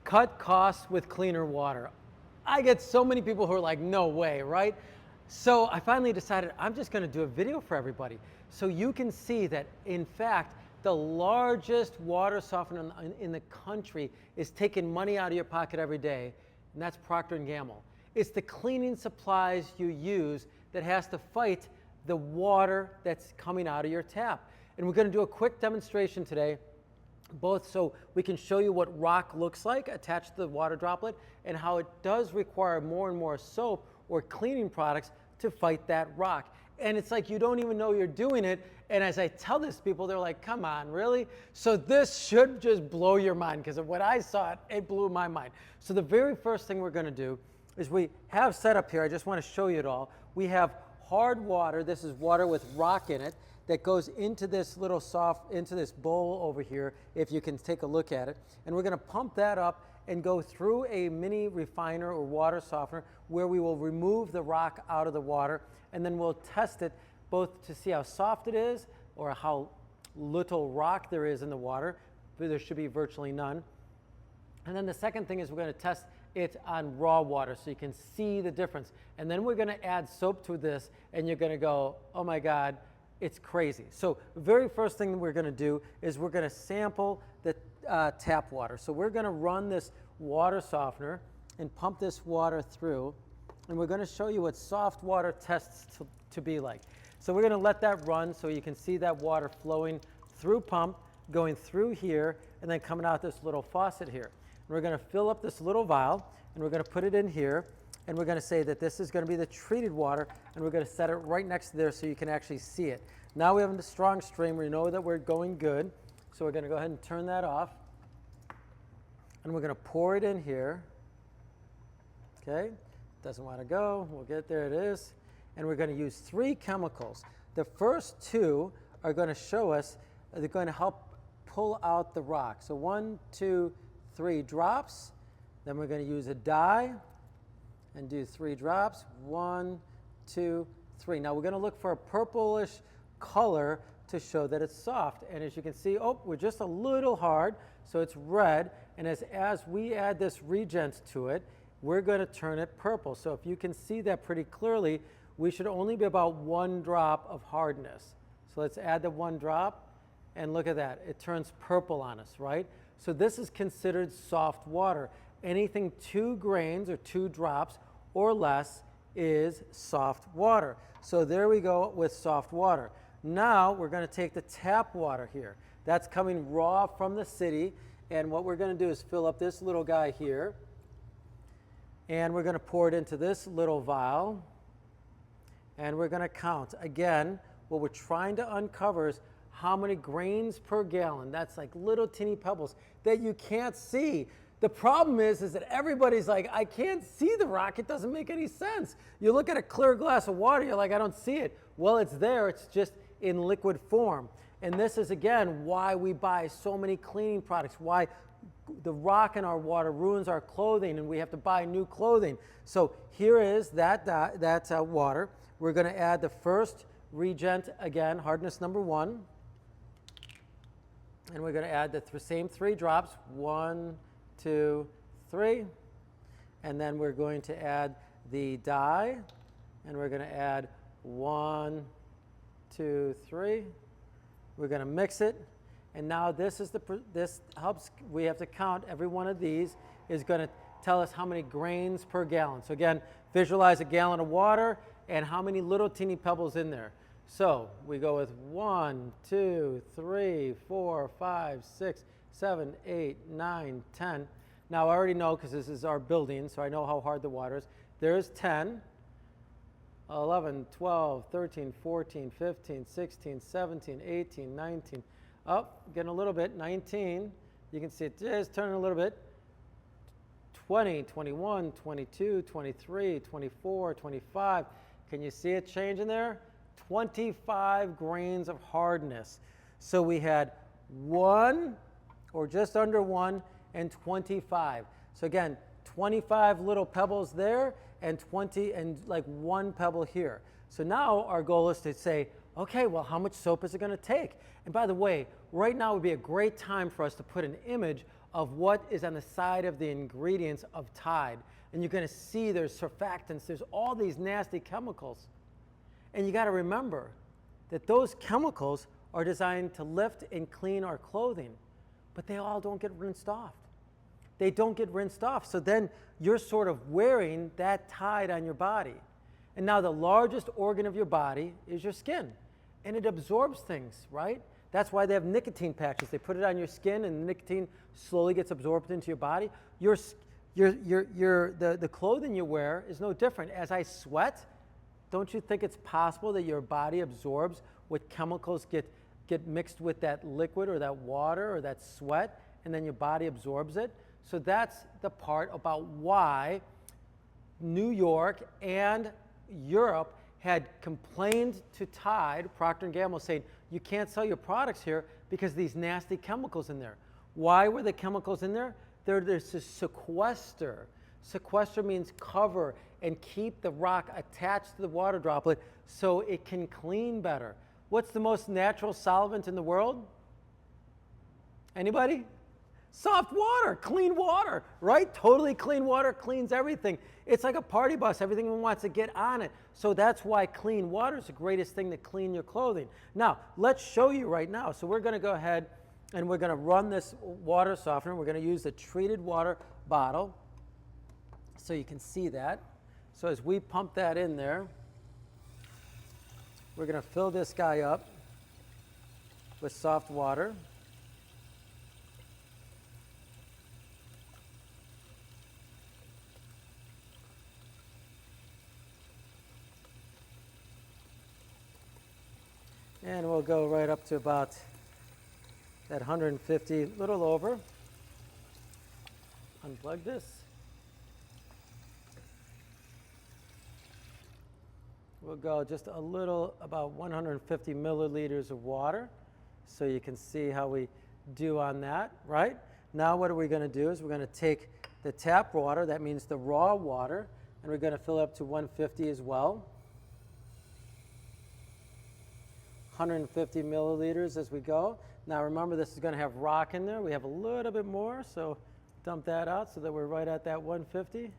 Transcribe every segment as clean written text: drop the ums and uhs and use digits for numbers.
cut costs with cleaner water. I get so many people who are like, no way, right? So I finally decided I'm just going to do a video for everybody so you can see that, in fact, the largest water softener in the country is taking money out of your pocket every day, and that's Procter & Gamble. It's the cleaning supplies you use that has to fight the water that's coming out of your tap. And we're going to do a quick demonstration today, both so we can show you what rock looks like attached to the water droplet and how it does require more and more soap or cleaning products to fight that rock. And it's like you don't even know you're doing it. And as I tell this to people, they're like, come on, really? So this should just blow your mind, because when I saw it, it blew my mind. So the very first thing we're going to do is we have set up here, I just want to show you it all. We have hard water. This is water with rock in it that goes into this little into this bowl over here, if you can take a look at it. And we're going to pump that up and go through a mini refiner or water softener where we will remove the rock out of the water, and then we'll test it both to see how soft it is or how little rock there is in the water, but there should be virtually none. And then the second thing is we're going to test it on raw water so you can see the difference. And then we're going to add soap to this, and you're going to go, oh my God, it's crazy. So the very first thing that we're going to do is we're going to sample the tap water. So we're going to run this water softener and pump this water through, and we're going to show you what soft water tests to be like. So we're going to let that run so you can see that water flowing through pump, going through here, and then coming out this little faucet here. And we're going to fill up this little vial, and we're going to put it in here, and we're going to say that this is going to be the treated water, and we're going to set it right next to there so you can actually see it. Now we have a strong stream. We know that we're going good, so we're going to go ahead and turn that off, and we're going to pour it in here. Okay, doesn't want to go. We'll get there. It is. And we're going to use 3 chemicals. The first 2 are going to show us, they're going to help pull out the rock. So 1, 2, 3 drops. Then we're going to use a dye and do 3 drops. 1, 2, 3. Now we're going to look for a purplish color to show that it's soft. And as you can see, oh, we're just a little hard, so it's red. And as we add this reagent to it, we're going to turn it purple. So if you can see that pretty clearly, we should only be about 1 drop of hardness. So let's add the 1 drop, and look at that. It turns purple on us, right? So this is considered soft water. Anything 2 grains or 2 drops or less is soft water. So there we go with soft water. Now we're going to take the tap water here. That's coming raw from the city, and what we're going to do is fill up this little guy here, and we're going to pour it into this little vial. And we're going to count. Again, what we're trying to uncover is how many grains per gallon. That's like little teeny pebbles that you can't see. The problem is that everybody's like, I can't see the rock. It doesn't make any sense. You look at a clear glass of water, you're like, I don't see it. Well, it's there. It's just in liquid form. And this is, again, why we buy so many cleaning products, why the rock in our water ruins our clothing and we have to buy new clothing. So here is that water. We're going to add the first reagent, again, hardness number 1. And we're going to add the same 3 drops, 1, 2, 3. And then we're going to add the dye, and we're going to add 1, 2, 3. We're going to mix it. And now this helps, we have to count every one of these is going to tell us how many grains per gallon. So again, visualize a gallon of water and how many little teeny pebbles in there. So we go with 1, 2, 3, 4, 5, 6, 7, 8, 9, 10. Now I already know because this is our building, so I know how hard the water is. There's 10, 11, 12, 13, 14, 15, 16, 17, 18, 19. Oh, getting a little bit, 19. You can see it just turning a little bit. 20, 21, 22, 23, 24, 25. Can you see it changing there? 25 grains of hardness. So we had 1 or just under 1 and 25. So again, 25 little pebbles there and 20 and like 1 pebble here. So now our goal is to say, okay, well, how much soap is it going to take? And by the way, right now would be a great time for us to put an image of what is on the side of the ingredients of Tide. And you're going to see there's surfactants, there's all these nasty chemicals. And you got to remember that those chemicals are designed to lift and clean our clothing, but they all don't get rinsed off. They don't get rinsed off. So then you're sort of wearing that Tide on your body. And now the largest organ of your body is your skin, and it absorbs things, right? That's why they have nicotine patches. They put it on your skin, and the nicotine slowly gets absorbed into your body. The clothing you wear is no different. As I sweat, don't you think it's possible that your body absorbs what chemicals get mixed with that liquid or that water or that sweat, and then your body absorbs it? So that's the part about why New York and Europe had complained to Tide, Procter & Gamble, saying, you can't sell your products here because these nasty chemicals in there. Why were the chemicals in there? They're to sequester. Sequester means cover and keep the rock attached to the water droplet so it can clean better. What's the most natural solvent in the world? Anybody? Soft water, clean water, right? Totally clean water cleans everything. It's like a party bus. Everything wants to get on it. So that's why clean water is the greatest thing to clean your clothing. Now, let's show you right now. So we're going to go ahead and we're going to run this water softener. We're going to use the treated water bottle so you can see that. So as we pump that in there, we're going to fill this guy up with soft water. And we'll go right up to about that 150, a little over. Unplug this. We'll go just a little, about 150 milliliters of water, so you can see how we do on that, right? Now what are we going to do is we're going to take the tap water, that means the raw water, and we're going to fill it up to 150 as well. 150 milliliters as we go. Now remember, this is going to have rock in there. We have a little bit more, so dump that out so that we're right at that 150.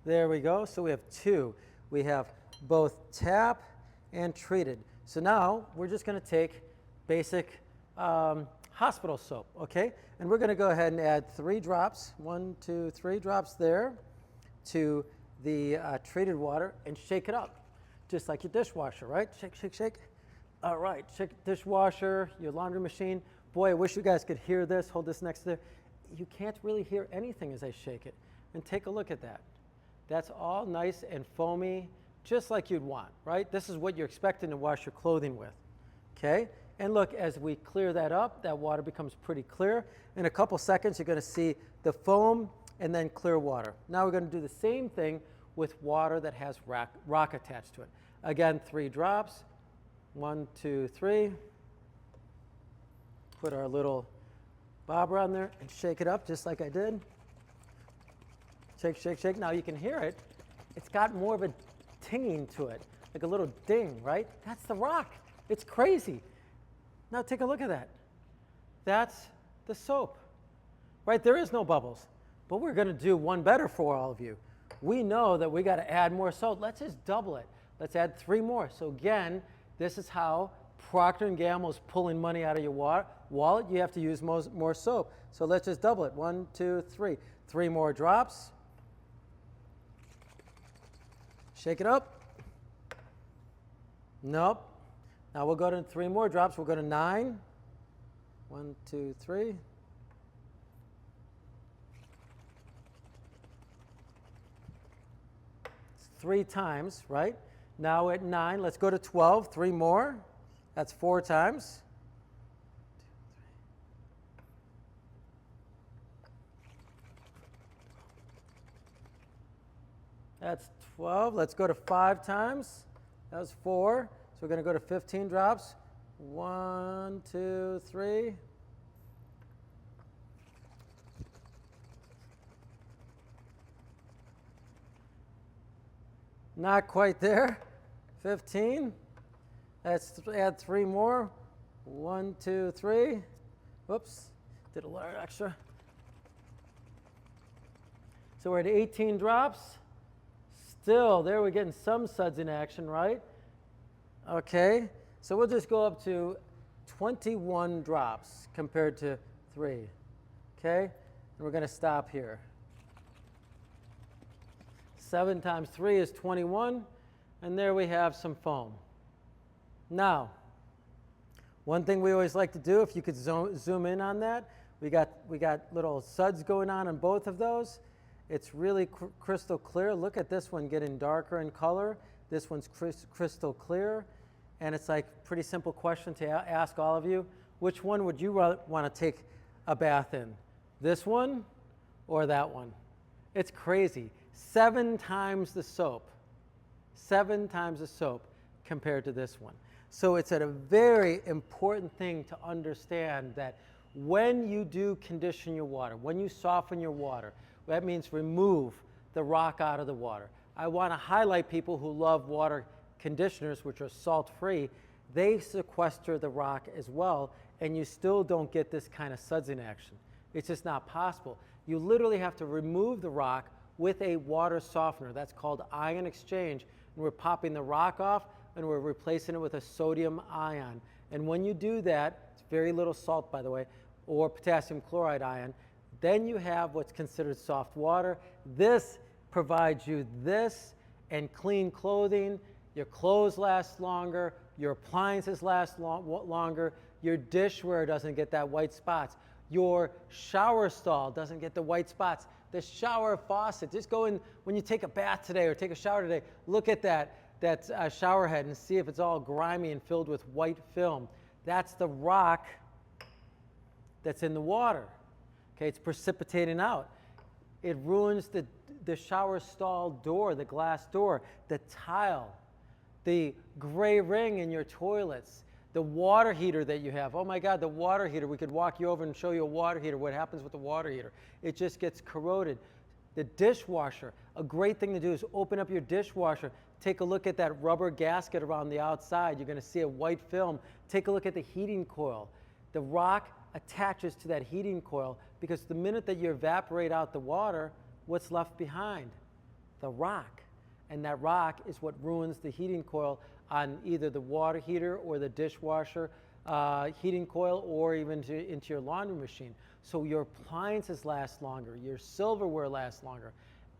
There we go. So we have two. We have both tap and treated. So now we're just going to take basic hospital soap, okay? And we're going to go ahead and add 3 drops, 1, 2, 3 drops there to the treated water and shake it up. Just like your dishwasher, right? Shake, shake, shake. All right, shake dishwasher, your laundry machine. Boy, I wish you guys could hear this. Hold this next to there. You can't really hear anything as I shake it. And take a look at that. That's all nice and foamy, just like you'd want, right? This is what you're expecting to wash your clothing with, okay? And look, as we clear that up, that water becomes pretty clear. In a couple seconds, you're going to see the foam and then clear water. Now we're going to do the same thing with water that has rock attached to it. Again, 3 drops. 1, 2, 3. Put our little bobber on there and shake it up just like I did. Shake, shake, shake. Now you can hear it. It's got more of a tinging to it, like a little ding, right? That's the rock. It's crazy. Now take a look at that. That's the soap, right? There is no bubbles, but we're going to do one better for all of you. We know that we got to add more soap. Let's just double it. Let's add 3 more. So again, this is how Procter & Gamble is pulling money out of your wallet. You have to use more soap. So let's just double it. 1, 2, 3. 3 more drops. Shake it up. Nope. Now we'll go to 3 more drops. We'll go to 9. 1, 2, 3. It's 3 times, right? Now at 9, let's go to 12. 3 more. That's 4 times. 2, 3. That's 12. Let's go to 5 times. That was 4. So we're going to go to 15 drops. 1, 2, 3. Not quite there. 15. Let's add 3 more. 1, 2, 3. Whoops. Did a little extra. So we're at 18 drops. Still, there we're getting some sudsing action, right? Okay, so we'll just go up to 21 drops compared to 3. Okay, and we're going to stop here. 7 times 3 is 21, and there we have some foam. Now, one thing we always like to do, if you could zoom in on that, we got little suds going on both of those. It's really crystal clear. Look at this one getting darker in color. This one's crystal clear. And it's like a pretty simple question to ask all of you. Which one would you want to take a bath in? This one or that one? It's crazy. 7 times the soap. 7 times the soap compared to this one. So it's a very important thing to understand that when you do condition your water, when you soften your water, that means remove the rock out of the water. I want to highlight people who love water conditioners, which are salt-free. They sequester the rock as well, and you still don't get this kind of sudsing action. It's just not possible. You literally have to remove the rock with a water softener. That's called ion exchange. And we're popping the rock off, and we're replacing it with a sodium ion. And when you do that, it's very little salt, by the way, or potassium chloride ion, then you have what's considered soft water. This provides you this and clean clothing. Your clothes last longer. Your appliances last longer. Your dishware doesn't get that white spots. Your shower stall doesn't get the white spots. The shower faucet, just go in when you take a bath today or take a shower today, look at that shower head and see if it's all grimy and filled with white film. That's the rock that's in the water. Okay, it's precipitating out. It ruins the shower stall door, the glass door, the tile, the gray ring in your toilets, the water heater that you have. Oh my God, the water heater. We could walk you over and show you a water heater, what happens with the water heater. It just gets corroded. The dishwasher, a great thing to do is open up your dishwasher, take a look at that rubber gasket around the outside. You're going to see a white film. Take a look at the heating coil. The rock attaches to that heating coil because the minute that you evaporate out the water, what's left behind? The rock. And that rock is what ruins the heating coil on either the water heater or the dishwasher heating coil, or even into your laundry machine. So your appliances last longer, your silverware lasts longer,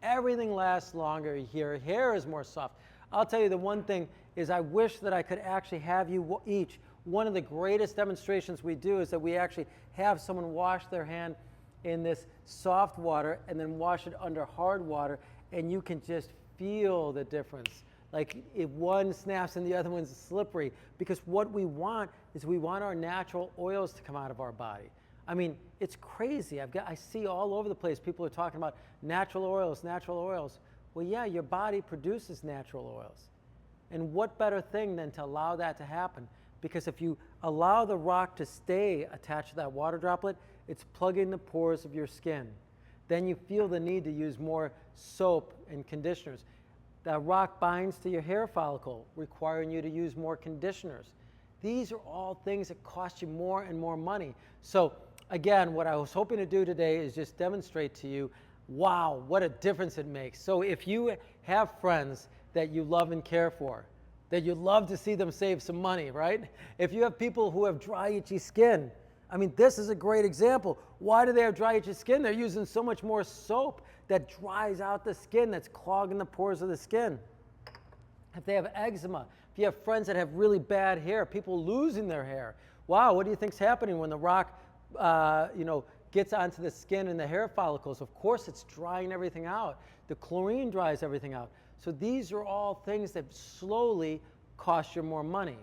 everything lasts longer. Your hair is more soft. I'll tell you the one thing is I wish that I could actually have you each. One of the greatest demonstrations we do is that we actually have someone wash their hand in this soft water and then wash it under hard water, and you can just feel the difference. Like if one snaps and the other one's slippery, because what we want is we want our natural oils to come out of our body. I mean, it's crazy. I see all over the place people are talking about natural oils, natural oils. Well, yeah, your body produces natural oils. And what better thing than to allow that to happen? Because if you allow the rock to stay attached to that water droplet, it's plugging the pores of your skin. Then you feel the need to use more soap and conditioners. That rock binds to your hair follicle, requiring you to use more conditioners. These are all things that cost you more and more money. So again, what I was hoping to do today is just demonstrate to you, wow, what a difference it makes. So if you have friends that you love and care for, that you'd love to see them save some money, right? If you have people who have dry, itchy skin, I mean, this is a great example. Why do they have dry, itchy skin? They're using so much more soap that dries out the skin, that's clogging the pores of the skin. If they have eczema, if you have friends that have really bad hair, people losing their hair, wow, what do you think's happening when the rock, gets onto the skin and the hair follicles? Of course, it's drying everything out. The chlorine dries everything out. So these are all things that slowly cost you more money.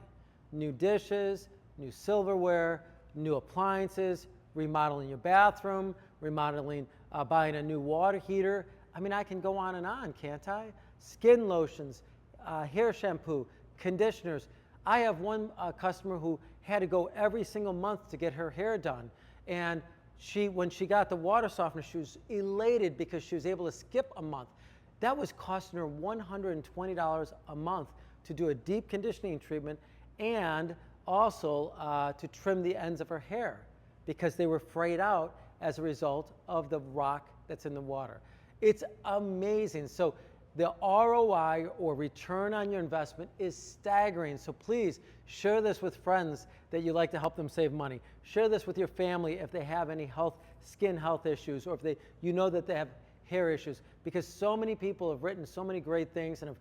New dishes, new silverware, new appliances, remodeling your bathroom, buying a new water heater. I mean, I can go on and on, can't I? Skin lotions, hair shampoo, conditioners. I have one customer who had to go every single month to get her hair done. And when she got the water softener, she was elated because she was able to skip a month. That was costing her $120 a month to do a deep conditioning treatment and also to trim the ends of her hair. because they were frayed out as a result of the rock that's in the water. It's amazing. So the ROI, or return on your investment, is staggering. So please share this with friends that you like to help them save money. Share this with your family if they have any skin health issues, or if you know that they have hair issues, because so many people have written so many great things and have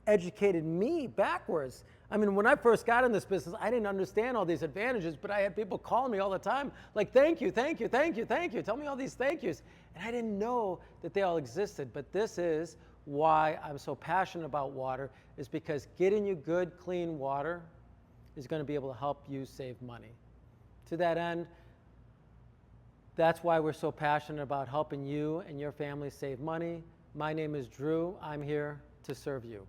educated me backwards. I mean, when I first got in this business, I didn't understand all these advantages, but I had people calling me all the time, like, thank you, thank you, thank you, thank you. Tell me all these thank yous. And I didn't know that they all existed. But this is why I'm so passionate about water, is because getting you good, clean water is going to be able to help you save money. To that end, that's why we're so passionate about helping you and your family save money. My name is Drew. I'm here to serve you.